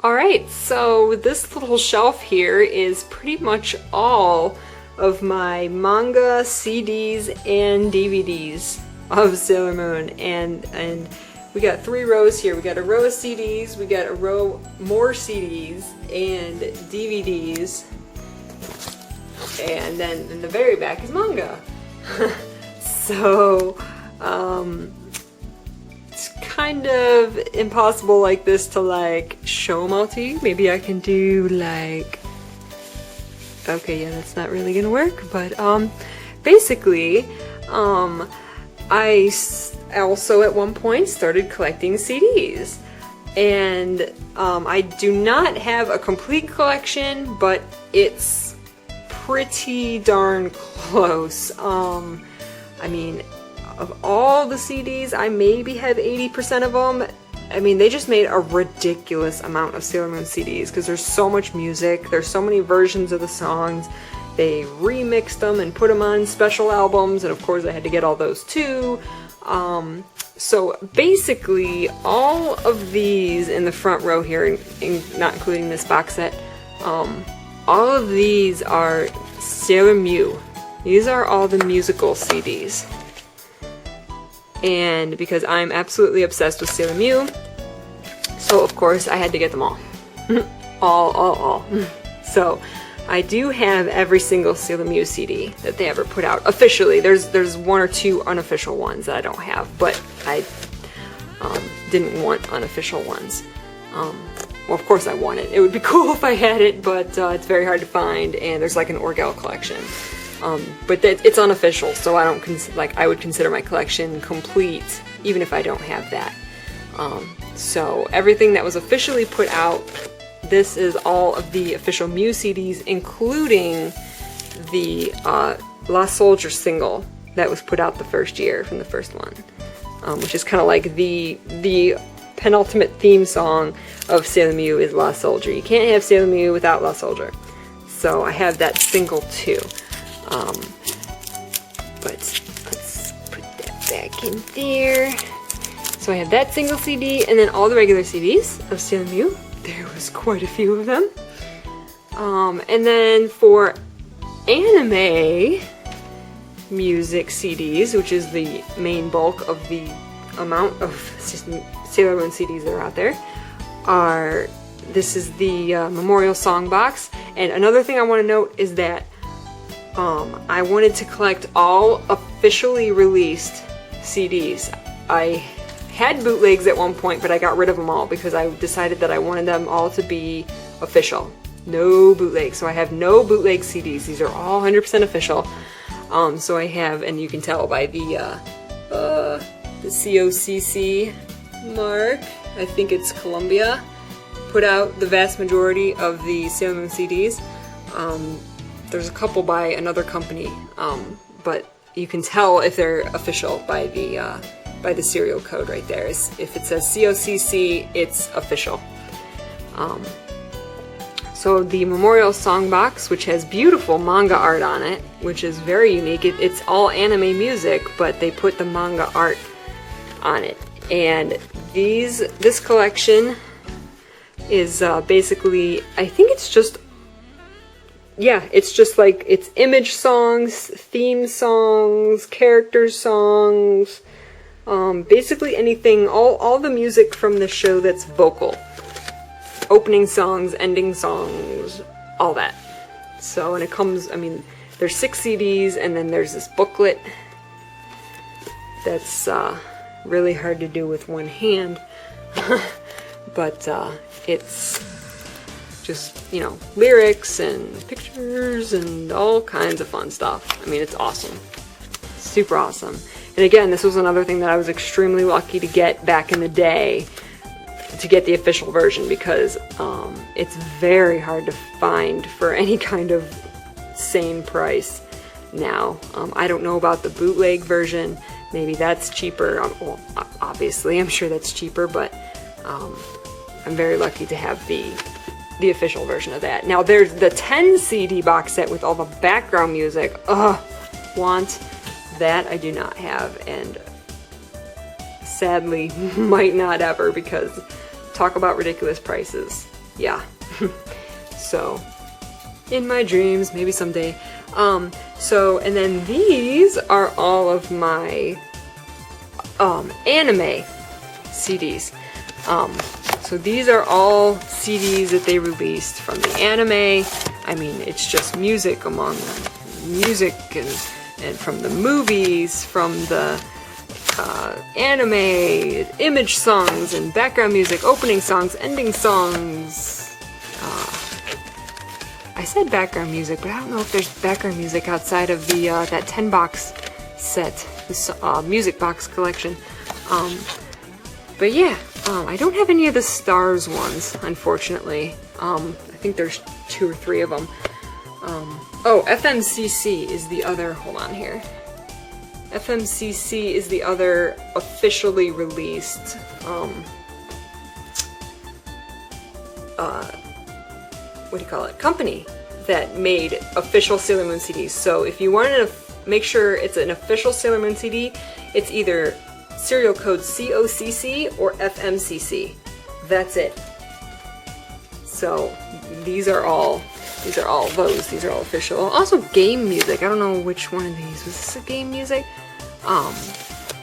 Alright, so this little shelf here is pretty much all of my manga, CDs, and DVDs of Sailor Moon. And we got 3 rows here. We got a row of CDs, we got a row more CDs and DVDs, and then in the very back is manga. So, it's kind of impossible like this to like show them all to you. Maybe I can do like, okay, yeah, that's not really gonna work, but basically, I also at one point started collecting CDs, and I do not have a complete collection, but it's pretty darn close. I mean, of all the CDs, I maybe have 80% of them. I mean, they just made a ridiculous amount of Sailor Moon CDs because there's so much music, there's so many versions of the songs. They remixed them and put them on special albums, and of course I had to get all those too. So basically, all of these in the front row here, not including this box set, all of these are Sailor Mew. These are all the musical CDs. And because I'm absolutely obsessed with Sailor Mew, so of course I had to get them all. all. So I do have every single Sailor Mew CD that they ever put out officially. There's 1 or 2 unofficial ones that I don't have, but I didn't want unofficial ones. Well, of course I want it. It would be cool if I had it, but it's very hard to find, and there's like an Orgel collection. But it's unofficial, so I don't I would consider my collection complete even if I don't have that. So everything that was officially put out, this is all of the official Mew CDs, including the Lost Soldier single that was put out the first year from the first one, which is kind of like the penultimate theme song of Sailor Mew is Lost Soldier. You can't have Sailor Mew without Lost Soldier. So I have that single too. But let's put that back in there. So I have that single CD, and then all the regular CDs of Sailor Mew. There was quite a few of them. And then for anime music CDs, which is the main bulk of the amount of Sailor Moon CDs that are out there, this is the Memorial Song Box. And another thing I want to note is that I wanted to collect all officially released CDs. I had bootlegs at one point, but I got rid of them all because I decided that I wanted them all to be official. No bootlegs. So I have no bootleg CDs. These are all 100% official. So I have, and you can tell by the COCC mark, I think it's Columbia, put out the vast majority of the Sailor Moon CDs. There's a couple by another company, but you can tell if they're official by the serial code right there. If it says COCC, it's official. So the Memorial Song Box, which has beautiful manga art on it, which is very unique. It's all anime music, but they put the manga art on it. And this collection is basically, I think it's just, yeah, it's just like, it's image songs, theme songs, character songs, basically anything, all the music from the show that's vocal. Opening songs, ending songs, all that. So, and it comes, I mean, there's 6 CDs, and then there's this booklet that's really hard to do with one hand. But it's just, you know, lyrics and pictures and all kinds of fun stuff. I mean, it's awesome. Super awesome. And again, this was another thing that I was extremely lucky to get back in the day, to get the official version, because it's very hard to find for any kind of sane price now. I don't know about the bootleg version. Maybe that's cheaper. Well, obviously, I'm sure that's cheaper, but I'm very lucky to have the official version of that. Now, there's the 10 CD box set with all the background music. Want that? I do not have, and sadly might not ever, because talk about ridiculous prices. yeah. So, in my dreams, maybe someday. And then these are all of my anime CDs. So these are all CDs that they released from the anime. I mean, it's just music among music and from the movies, from the anime, image songs and background music, opening songs, ending songs. I said background music, but I don't know if there's background music outside of the that 10-box set, this music box collection. But yeah, I don't have any of the Stars ones, unfortunately. I think there's 2 or 3 of them. Oh, FMCC is the other, hold on here. FMCC is the other officially released, what do you call it, company that made official Sailor Moon CDs. So if you wanted to make sure it's an official Sailor Moon CD, it's either serial code COCC or FMCC. That's it. So these are all those. These are all official. Also game music. I don't know which one of these. Was this a game music?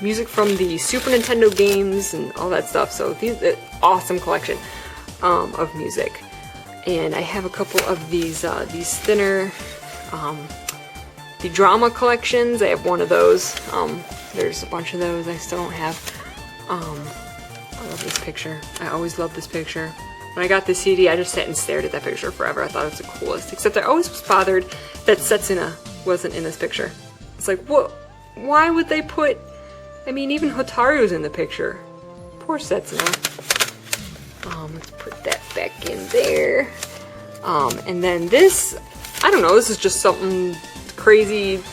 Music from the Super Nintendo games and all that stuff. So these awesome collection of music. And I have a couple of these thinner, the drama collections. I have one of those. There's a bunch of those I still don't have. I love this picture. I always love this picture. When I got this CD, I just sat and stared at that picture forever. I thought it was the coolest. Except I always was bothered that Setsuna wasn't in this picture. It's like, what? Why would they put... I mean, even Hotaru's in the picture. Poor Setsuna. Let's put that back in there. And then this, I don't know, this is just something crazy,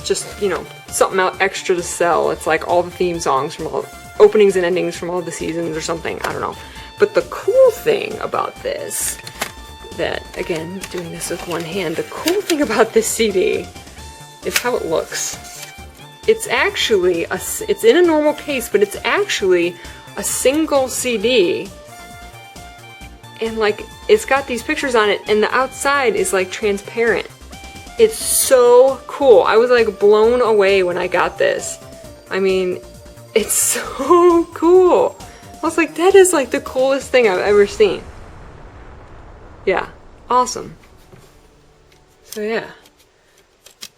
just, you know, something out extra to sell. It's like all the theme songs from all openings and endings from all the seasons or something, I don't know. But the cool thing about this, that, again, doing this with one hand, the cool thing about this CD is how it looks. It's actually, it's in a normal case, but it's actually a single CD. And like, it's got these pictures on it, and the outside is like transparent. It's so cool. I was like blown away when I got this. I mean, it's so cool. I was like, that is like the coolest thing I've ever seen. Yeah, awesome. So yeah,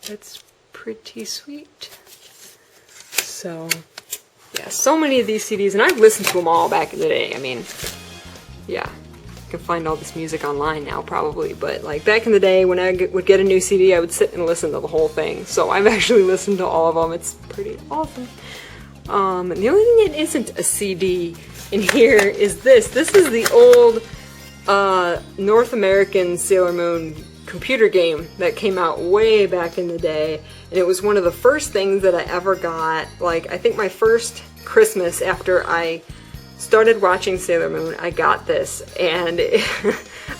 that's pretty sweet. So yeah, so many of these CDs, and I've listened to them all back in the day. I mean, yeah. You can find all this music online now probably, but like back in the day when I would get a new CD, I would sit and listen to the whole thing. So I've actually listened to all of them. It's pretty awesome. And the only thing that isn't a CD in here is this. This is the old North American Sailor Moon computer game that came out way back in the day, and it was one of the first things that I ever got. Like, I think my first Christmas after I started watching Sailor Moon, I got this, and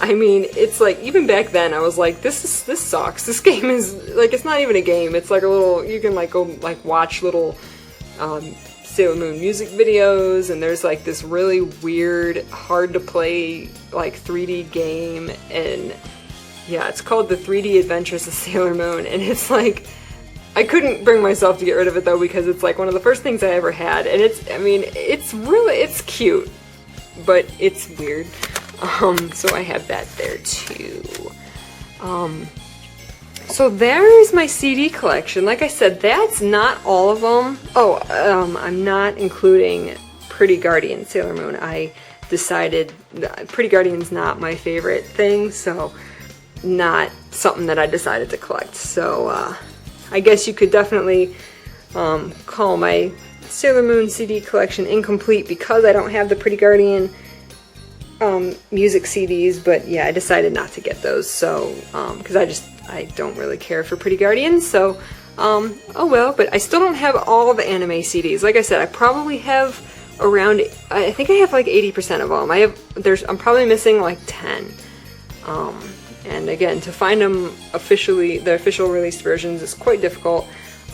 I mean, it's like, even back then I was like, this sucks. This game is like, it's not even a game. It's like a little, you can like go like watch little Sailor Moon music videos, and there's like this really weird, hard to play like 3D game, and yeah, it's called The 3D Adventures of Sailor Moon, and it's like, I couldn't bring myself to get rid of it though, because it's like one of the first things I ever had, and it's, I mean, it's really, it's cute, but it's weird. So I have that there too. So there's my CD collection. Like I said, that's not all of them. Oh, I'm not including Pretty Guardian Sailor Moon. I decided Pretty Guardian's not my favorite thing, so not something that I decided to collect. So, I guess you could definitely call my Sailor Moon CD collection incomplete because I don't have the Pretty Guardian music CDs, but yeah, I decided not to get those, so, because I don't really care for Pretty Guardian, so, oh well, but I still don't have all the anime CDs. Like I said, I probably have around, I think I have like 80% of them. I'm probably missing like 10. And again, to find them officially, the official released versions is quite difficult.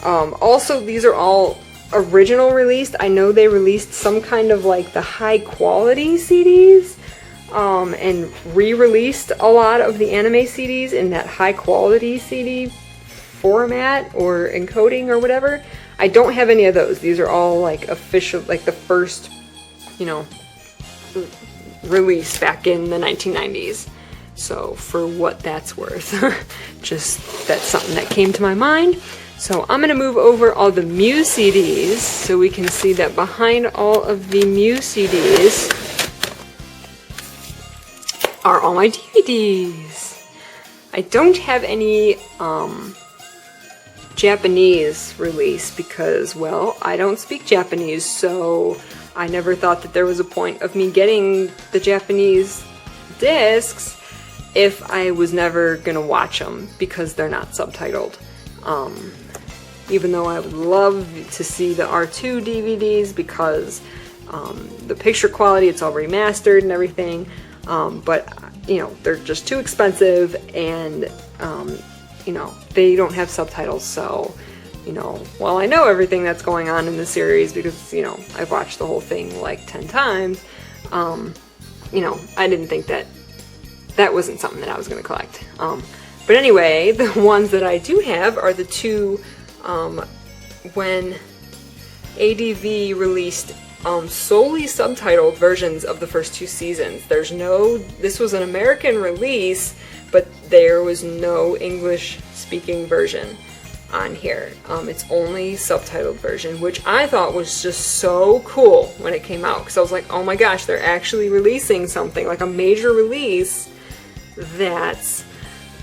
Also, these are all original released. I know they released some kind of like the high quality CDs, and re-released a lot of the anime CDs in that high quality CD format or encoding or whatever. I don't have any of those. These are all like official, like the first, you know, release back in the 1990s. So for what that's worth, just that's something that came to my mind. So I'm gonna move over all the Mew CDs so we can see that behind all of the Mew CDs are all my DVDs. I don't have any Japanese release because, well, I don't speak Japanese, so I never thought that there was a point of me getting the Japanese discs if I was never gonna watch them because they're not subtitled. Even though I would love to see the R2 DVDs because the picture quality, it's all remastered and everything, but you know, they're just too expensive, and you know, they don't have subtitles. So, you know, while I know everything that's going on in the series because, you know, I've watched the whole thing like 10 times, you know, I didn't think that that wasn't something that I was going to collect. But anyway, the ones that I do have are the two, when ADV released solely subtitled versions of the first two seasons. This was an American release, but there was no English speaking version on here. It's only subtitled version, which I thought was just so cool when it came out, because I was like, oh my gosh, they're actually releasing something, like a major release that's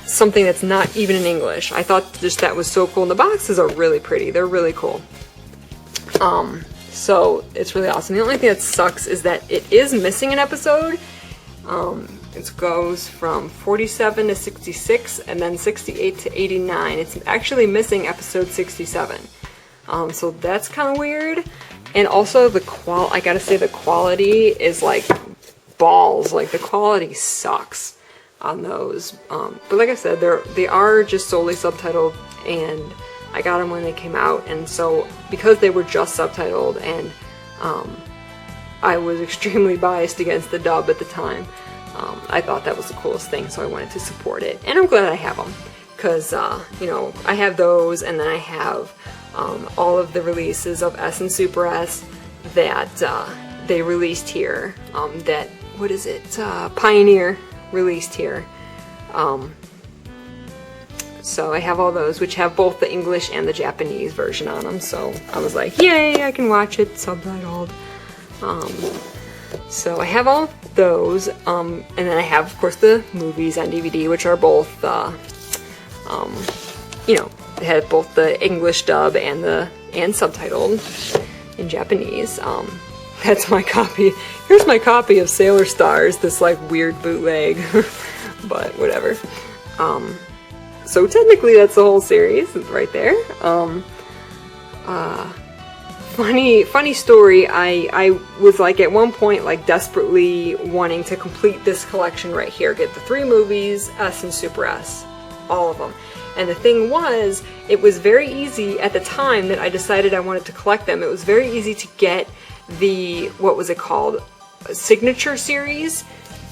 something that's not even in English. I thought just that was so cool, and the boxes are really pretty. They're really cool. So it's really awesome. The only thing that sucks is that it is missing an episode. It goes from 47 to 66 and then 68 to 89. It's actually missing episode 67. So that's kind of weird. And also I gotta say the quality is like balls. Like the quality sucks on those. But like I said, they are just solely subtitled, and I got them when they came out, and so because they were just subtitled, and I was extremely biased against the dub at the time, I thought that was the coolest thing, so I wanted to support it. And I'm glad I have them, because, you know, I have those, and then I have all of the releases of S and Super S that they released here, Pioneer released here. So I have all those, which have both the English and the Japanese version on them, so I was like, yay, I can watch it subtitled. So I have all of those, and then I have, of course, the movies on DVD, which are both, you know, they have both the English dub and subtitled in Japanese. That's my copy. Here's my copy of Sailor Stars, this like weird bootleg, but whatever. So technically that's the whole series right there. Funny story, I was like at one point like desperately wanting to complete this collection right here, get the 3 movies, S and Super S, all of them. And the thing was, it was very easy at the time that I decided I wanted to collect them. It was very easy to get the, what was it called, signature series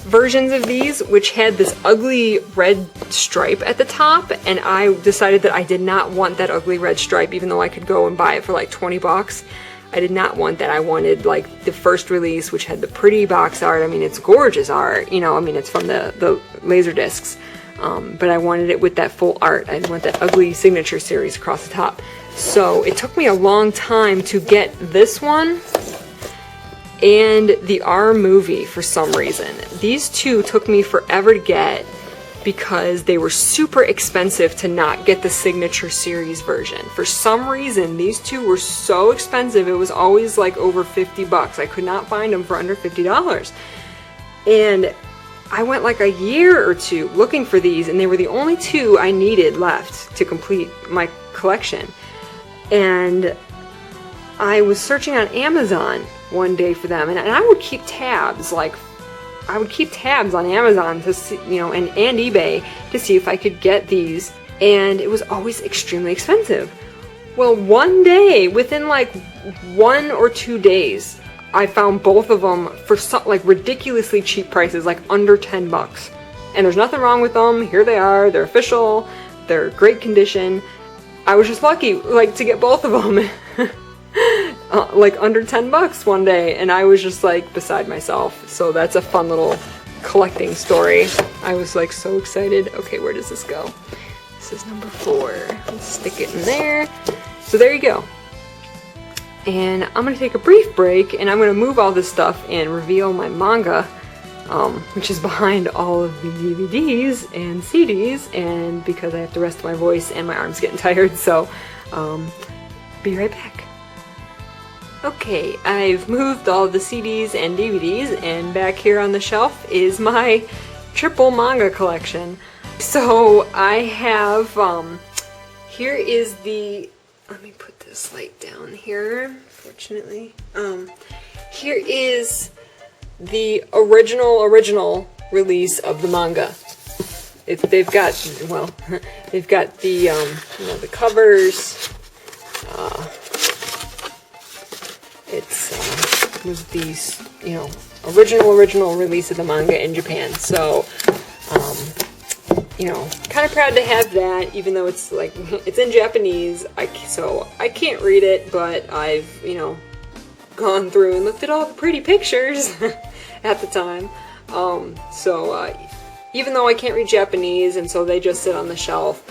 versions of these, which had this ugly red stripe at the top, and I decided that I did not want that ugly red stripe, even though I could go and buy it for like 20 bucks. I did not want that. I wanted like the first release, which had the pretty box art. I mean, it's gorgeous art, you know, I mean, it's from the laser discs, but I wanted it with that full art. I didn't want that ugly signature series across the top. So it took me a long time to get this one and the R movie for some reason. These two took me forever to get because they were super expensive to not get the signature series version. For some reason, these two were so expensive, it was always like over 50 bucks. I could not find them for under $50. And I went like a year or two looking for these, and they were the only two I needed left to complete my collection. And I was searching on Amazon one day for them, and I would keep tabs, like I would keep tabs on Amazon to see, you know, and eBay to see if I could get these, and it was always extremely expensive. Well, one day, within like 1 or 2 days, I found both of them for some, like, ridiculously cheap prices, like under 10 bucks. And there's nothing wrong with them. Here they are. They're official. They're great condition. I was just lucky, like, to get both of them. Like under 10 bucks one day, and I was just like beside myself. So that's a fun little collecting story. I was like so excited. Okay, where does this go? This is number 4. Let's stick it in there. So there you go. And I'm gonna take a brief break, and I'm gonna move all this stuff and reveal my manga, which is behind all of the DVDs and CDs, and because I have to rest my voice and my arm's getting tired, so be right back. Okay, I've moved all the CDs and DVDs, and back here on the shelf is my triple manga collection. So I have, here is the, let me put this light down here, fortunately. Here is the original release of the manga. They've got, well, they've got the, you know, the covers. It's was the, you know, original release of the manga in Japan. So, you know, kind of proud to have that, even though it's like, it's in Japanese. So I can't read it, but I've, you know, gone through and looked at all the pretty pictures at the time. Even though I can't read Japanese, and so they just sit on the shelf,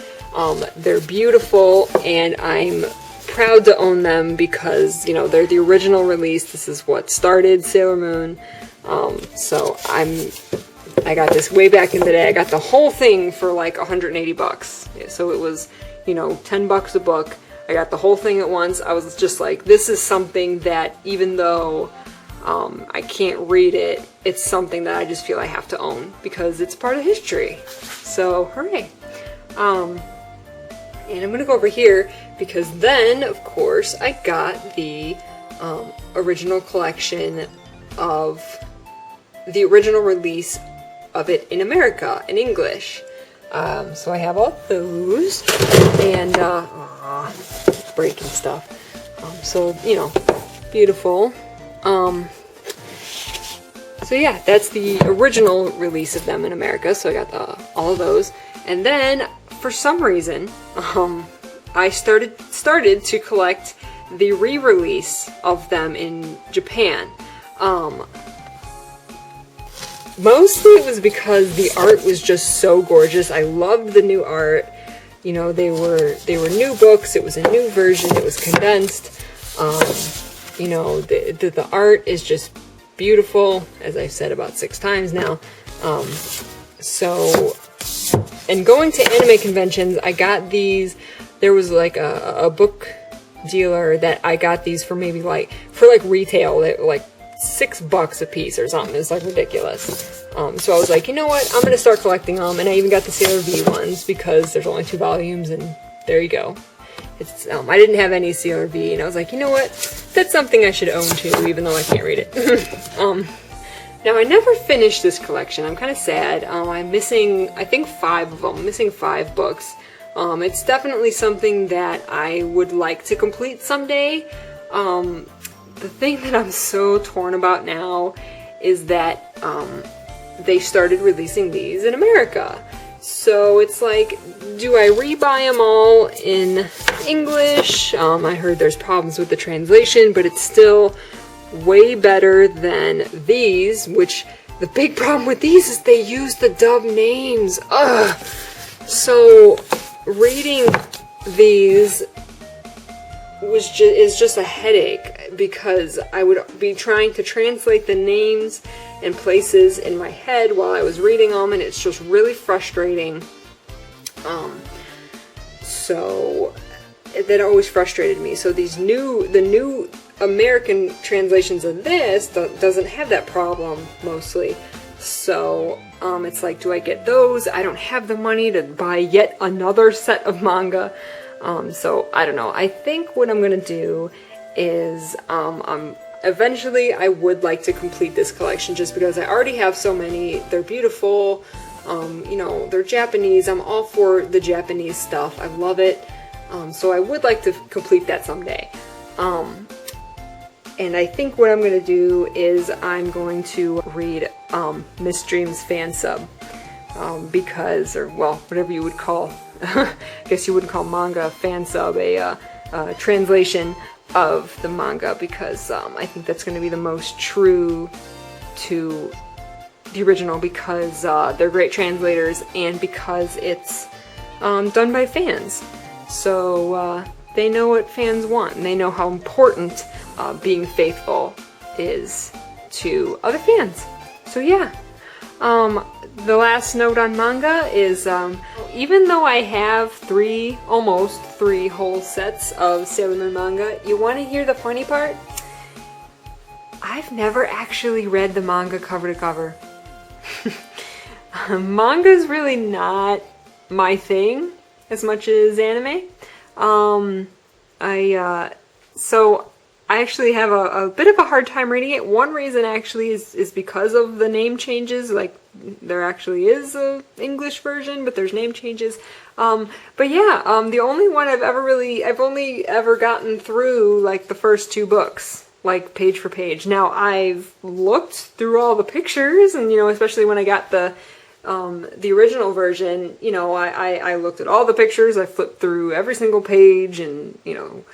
they're beautiful, and I'm proud to own them because, you know, they're the original release. This is what started Sailormoon. So I got this way back in the day. I got the whole thing for like 180 bucks. So it was, you know, 10 bucks a book. I got the whole thing at once. I was just like, this is something that, even though I can't read it, it's something that I just feel I have to own because it's part of history. So, hooray. And I'm going to go over here because then, of course, I got the original collection of the original release of it in America, in English. So I have all those, and breaking stuff. So, you know, beautiful. So yeah, that's the original release of them in America, so I got all of those. And then, for some reason, I started to collect the re-release of them in Japan. Mostly it was because the art was just so gorgeous. I loved the new art. You know, they were new books. It was a new version. It was condensed. You know, the art is just beautiful, as I've said about 6 times now. And going to anime conventions, I got these. There was like a book dealer that I got these for maybe like, for like retail, like $6 a piece or something. It's like ridiculous. So I was like, you know what, I'm gonna start collecting them, and I even got the Sailor V ones because there's only 2 volumes, and there you go. It's I didn't have any Sailor V, and I was like, you know what, that's something I should own too, even though I can't read it. Now I never finished this collection. I'm kind of sad. I'm missing, I think, 5 of them. I'm missing 5 books. It's definitely something that I would like to complete someday. The thing that I'm so torn about now is that they started releasing these in America. So it's like, do I rebuy them all in English? I heard there's problems with the translation, but it's still way better than these, which the big problem with these is they use the dub names. Ugh. So reading these is just a headache because I would be trying to translate the names and places in my head while I was reading them, and it's just really frustrating. So that always frustrated me. So the new American translations of this doesn't have that problem mostly. So it's like, do I get those? I don't have the money to buy yet another set of manga. So I don't know. I think what I'm gonna do is eventually I would like to complete this collection just because I already have so many. They're beautiful. You know, they're Japanese. I'm all for the Japanese stuff. I love it. So I would like to complete that someday. And I think what I'm going to do is I'm going to read Miss Dream's fan sub. Because, or well, whatever you would call, I guess you wouldn't call manga a fan sub, a translation of the manga, because I think that's going to be the most true to the original, because they're great translators and because it's done by fans. So they know what fans want, and they know how important being faithful is to other fans. So yeah. The last note on manga is, even though I have almost three whole sets of Sailor Moon manga, you want to hear the funny part? I've never actually read the manga cover to cover. Manga's really not my thing as much as anime. So I actually have a bit of a hard time reading it. One reason actually is because of the name changes. Like, there actually is a English version, but there's name changes. But yeah, the only one I've only ever gotten through like the first two books, like page for page. Now I've looked through all the pictures, and you know, especially when I got the original version, you know, I looked at all the pictures, I flipped through every single page, and you know,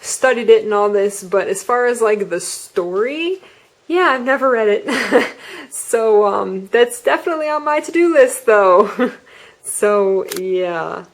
studied it and all this, but as far as like the story, yeah, I've never read it. So that's definitely on my to-do list though. So yeah.